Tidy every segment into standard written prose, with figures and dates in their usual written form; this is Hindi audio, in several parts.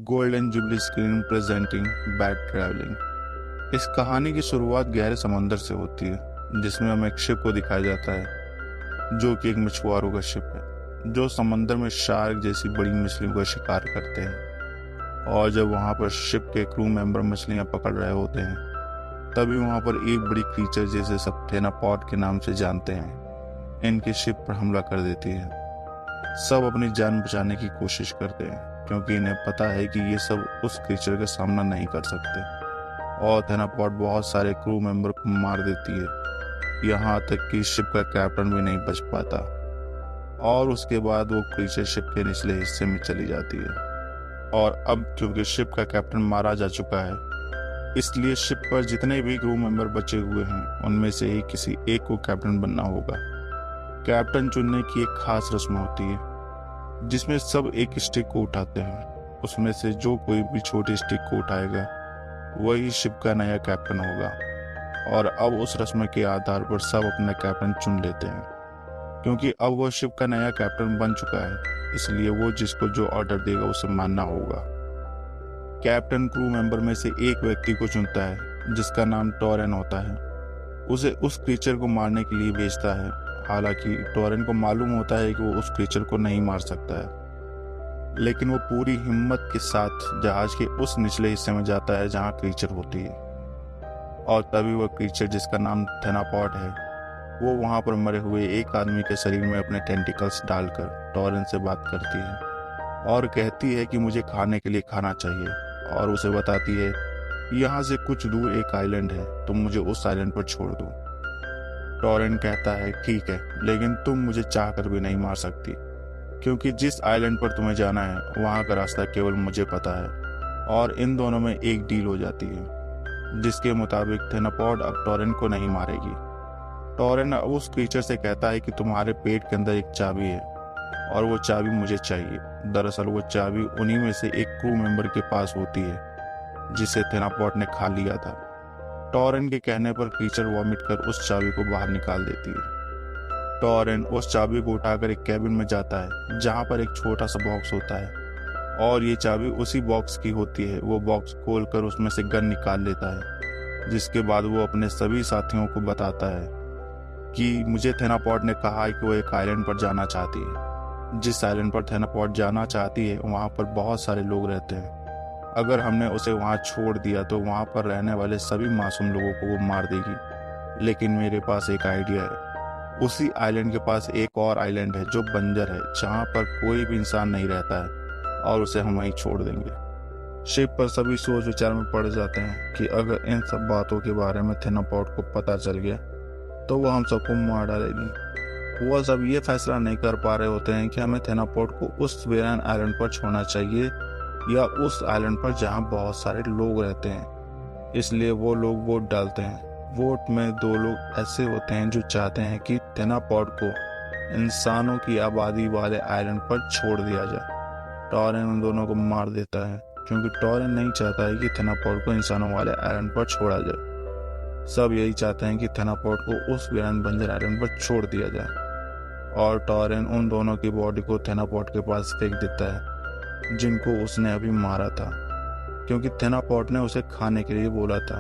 Golden jubilee screen presenting bad travelling. इस कहानी की शुरुआत गहरे समंदर से होती है, जिसमें हमें एक शिप को दिखाया जाता है जो कि एक मछुआरों का शिप है जो समंदर में शार्क जैसी बड़ी मछलियों का शिकार करते हैं। और जब वहां पर शिप के क्रू मेंबर मछलियां पकड़ रहे होते हैं, तभी वहां पर एक बड़ी क्रीचर जिसे सब थेनापॉड के नाम से जानते हैं, इनकी शिप पर हमला कर देती है। सब अपनी जान बचाने की कोशिश करते हैं क्योंकि इन्हें पता है कि ये सब उस क्रीचर का सामना नहीं कर सकते। और थेनापॉड बहुत सारे क्रू मेंबर को मार देती है, यहाँ तक कि शिप का कैप्टन भी नहीं बच पाता। और उसके बाद वो क्रीचर शिप के निचले हिस्से में चली जाती है। और अब क्योंकि शिप का कैप्टन मारा जा चुका है, इसलिए शिप पर जितने भी क्रू मेंबर बचे हुए हैं, उनमें से ही किसी एक को कैप्टन बनना होगा। कैप्टन चुनने की एक खास रस्म होती है जिसमें सब एक स्टिक को उठाते हैं। उसमें से जो कोई भी छोटी स्टिक को उठाएगा वही शिप का नया कैप्टन होगा। और अब उस रस्म के आधार पर सब अपना कैप्टन चुन लेते हैं। क्योंकि अब वो शिप का नया कैप्टन बन चुका है, इसलिए वो जिसको जो ऑर्डर देगा उसे मानना होगा। कैप्टन क्रू मेंबर में से एक व्यक्ति को चुनता है जिसका नाम टॉरेन होता है। उसे उस क्रीचर को मारने के लिए भेजता है। हालांकि टॉरेन को मालूम होता है कि वो उस क्रीचर को नहीं मार सकता है, लेकिन वो पूरी हिम्मत के साथ जहाज के उस निचले हिस्से में जाता है जहां क्रीचर होती है। और तभी वह क्रीचर जिसका नाम थेनापॉड है, वो वहां पर मरे हुए एक आदमी के शरीर में अपने टेंटिकल्स डालकर टॉरेन से बात करती है और कहती है कि मुझे खाने के लिए खाना चाहिए। और उसे बताती है यहाँ से कुछ दूर एक आइलैंड है, तुम मुझे उस आइलैंड पर छोड़ दो। टॉरेन कहता है ठीक है, लेकिन तुम मुझे चाहकर भी नहीं मार सकती, क्योंकि जिस आइलैंड पर तुम्हें जाना है वहां का रास्ता केवल मुझे पता है। और इन दोनों में एक डील हो जाती है जिसके मुताबिक थेनापॉड अब टॉरेन को नहीं मारेगी। टॉरेन अब उस क्रीचर से कहता है कि तुम्हारे पेट के अंदर एक चाबी है और वो चाबी मुझे चाहिए। दरअसल वो चाबी उन्हीं में से एक क्रू मेंबर के पास होती है जिसे थेनापॉड ने खा लिया था। टॉरेन के कहने पर क्रीचर वॉमिट कर उस चाबी को बाहर निकाल देती है। टॉरेन उस चाबी को उठाकर एक कैबिन में जाता है जहां पर एक छोटा सा बॉक्स होता है और ये चाबी उसी बॉक्स की होती है। वो बॉक्स खोलकर उसमें से गन निकाल लेता है, जिसके बाद वो अपने सभी साथियों को बताता है कि मुझे थेनापॉड ने कहा है कि वो एक आइलैंड पर जाना चाहती है। जिस आइलैंड पर थेनापॉड जाना चाहती है वहां पर बहुत सारे लोग रहते हैं। अगर हमने उसे वहां छोड़ दिया तो वहां पर रहने वाले सभी मासूम लोगों को वो मार देगी। लेकिन मेरे पास एक आइडिया है। उसी आइलैंड के पास एक और आइलैंड है जो बंजर है, जहां पर कोई भी इंसान नहीं रहता है, और उसे हम वहीं छोड़ देंगे। शिप पर सभी सोच विचार में पड़ जाते हैं कि अगर इन सब बातों के बारे में थेनापॉड को पता चल गया तो वो हम सबको मार डालेगी। वो सब ये फैसला नहीं कर पा रहे होते हैं कि हमें थेनापॉड को उस वीरान आइलैंड पर छोड़ना चाहिए या उस आइलैंड पर जहां बहुत सारे लोग रहते हैं। इसलिए वो लोग वोट डालते हैं। वोट में दो लोग ऐसे होते हैं जो चाहते हैं कि थेनापॉड को इंसानों की आबादी वाले आइलैंड पर छोड़ दिया जाए। टॉरेन उन दोनों को मार देता है क्योंकि टॉरेन नहीं चाहता है कि थेनापॉड को इंसानों वाले आइलैंड पर छोड़ा जाए। सब यही चाहते हैं कि थेनापॉड को उस वीरान बंजर आइलैंड पर छोड़ दिया जाए। और टॉरेन उन दोनों की बॉडी को थेनापॉड के पास फेंक देता है जिनको उसने अभी मारा था, क्योंकि थेनापॉड ने उसे खाने के लिए बोला था।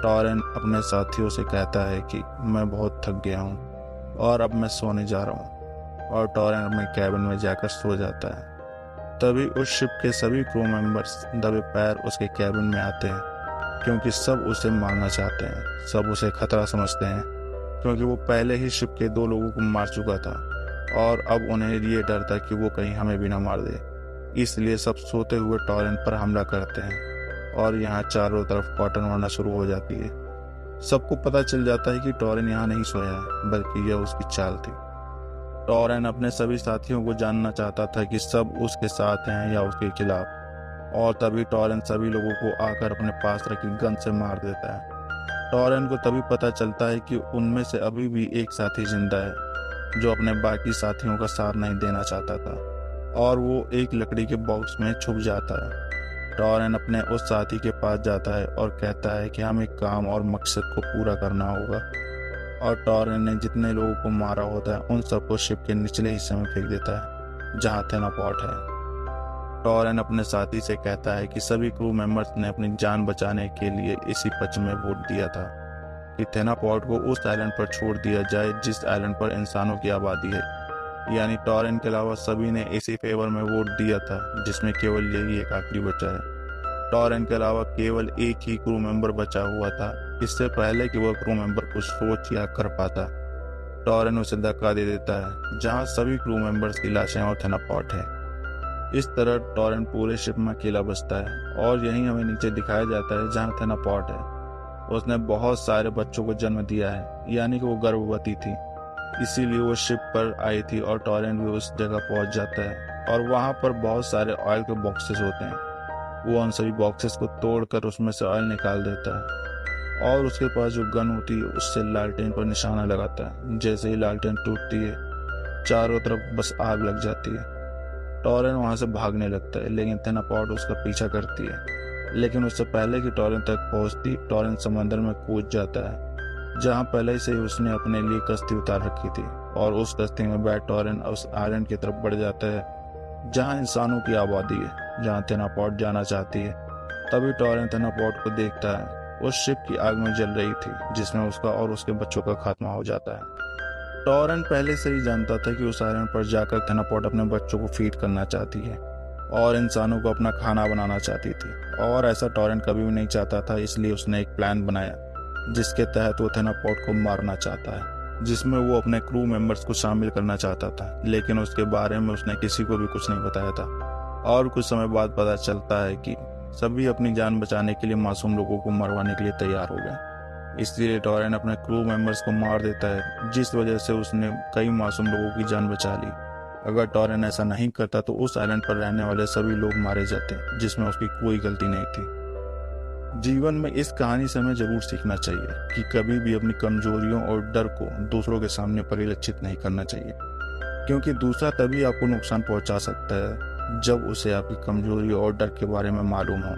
टॉरेन अपने साथियों से कहता है कि मैं बहुत थक गया हूँ और अब मैं सोने जा रहा हूँ। और टॉरेन अपने कैबिन में जाकर सो जाता है। तभी उस शिप के सभी क्रू मेंबर्स दबे पैर उसके कैबिन में आते हैं, क्योंकि सब उसे मारना चाहते हैं। सब उसे खतरा समझते हैं क्योंकि वो पहले ही शिप के 2 लोगों को मार चुका था और अब उन्हें ये डर था कि वो कहीं हमें भी ना मार दे। इसलिए सब सोते हुए टॉरेन पर हमला करते हैं और यहाँ चारों तरफ कॉटन उड़ना शुरू हो जाती है। सबको पता चल जाता है कि टॉरेन यहाँ नहीं सोया है, बल्कि यह उसकी चाल थी। टॉरेन अपने सभी साथियों को जानना चाहता था कि सब उसके साथ हैं या उसके खिलाफ। और तभी टॉरेन सभी लोगों को आकर अपने पास रखी गन से मार देता है। टॉरेन को तभी पता चलता है कि उनमें से अभी भी एक साथी जिंदा है जो अपने बाकी साथियों का साथ नहीं देना चाहता था, और वो एक लकड़ी के बॉक्स में छुप जाता है। टॉरेन अपने उस साथी के पास जाता है और कहता है कि हमें काम और मकसद को पूरा करना होगा। और टॉरेन ने जितने लोगों को मारा होता है उन सबको शिप के निचले हिस्से में फेंक देता है जहाँ थेनापॉड है। टॉरेन अपने साथी से कहता है कि सभी क्रू मेंबर्स ने अपनी जान बचाने के लिए इसी पक्ष में वोट दिया था कि थेनापॉड को उस आइलैंड पर छोड़ दिया जाए जिस आइलैंड पर इंसानों की आबादी है। यानी टॉरेन के अलावा सभी ने इसी फेवर में वोट दिया था जिसमें केवल यही एक आखिरी बचा है। टॉरेन के अलावा केवल एक ही क्रू मेंबर बचा हुआ था इससे पहले कि वह क्रू मेंबर कुछ सोच या कर पाता। टॉरेन उसे धक्का दे देता है जहां सभी क्रू मेंबर्स की लाशें और थेनापॉड है। इस तरह टॉरेन पूरे शिप में अकेला बचता है और यहीं हमें नीचे दिखाया जाता है जहां थेनापॉड है। उसने बहुत सारे बच्चों को जन्म दिया है, यानी कि वो गर्भवती थी, इसीलिए वो शिप पर आई थी और टॉरेन भी उस जगह पहुंच जाता है और वहां पर बहुत सारे ऑयल के बॉक्सेस होते हैं। वो उन सभी बॉक्सेस को तोड़कर उसमें से ऑयल निकाल देता है और उसके पास जो गन होती है उससे लालटेन पर निशाना लगाता है। जैसे ही लालटेन टूटती है चारों तरफ बस आग लग जाती है। टॉरेन वहां से भागने लगता है लेकिन थेनापॉड उसका पीछा करती है, लेकिन उससे पहले कि टॉरेन तक पहुंचती टॉरेन समंदर में कूद जाता है जहां पहले से ही उसने अपने लिए कश्ती उतार रखी थी और उस कश्ती में बैठ टॉरेन उस आइलैंड की तरफ बढ़ जाता है जहां इंसानों की आबादी है, जहां थेनापॉड जाना चाहती है। तभी टॉरेन थेनापॉड को देखता है, उस शिप की आग में जल रही थी जिसमें उसका और उसके बच्चों का खात्मा हो जाता है। टॉरेन पहले से ही जानता था कि उस आइलैंड पर जाकर थेनापॉड अपने बच्चों को फीड करना चाहती है और इंसानों को अपना खाना बनाना चाहती थी और ऐसा टॉरेन कभी भी नहीं चाहता था। इसलिए उसने एक प्लान बनाया जिसके तहत वो थेनापॉड को मारना चाहता है, जिसमें वो अपने क्रू मेंबर्स को शामिल करना चाहता था, लेकिन उसके बारे में उसने किसी को भी कुछ नहीं बताया था। और कुछ समय बाद पता चलता है कि सभी अपनी जान बचाने के लिए मासूम लोगों को मरवाने के लिए तैयार हो गए। इसलिए टॉरेन अपने क्रू मेंबर्स को मार देता है जिस वजह से उसने कई मासूम लोगों की जान बचा ली। अगर टॉरेन ऐसा नहीं करता तो उस आइलैंड पर रहने वाले सभी लोग मारे जाते जिसमें उसकी कोई गलती नहीं थी। जीवन में इस कहानी से हमें जरूर सीखना चाहिए कि कभी भी अपनी कमजोरियों और डर को दूसरों के सामने परिलक्षित नहीं करना चाहिए, क्योंकि दूसरा तभी आपको नुकसान पहुंचा सकता है जब उसे आपकी कमजोरी और डर के बारे में मालूम हो।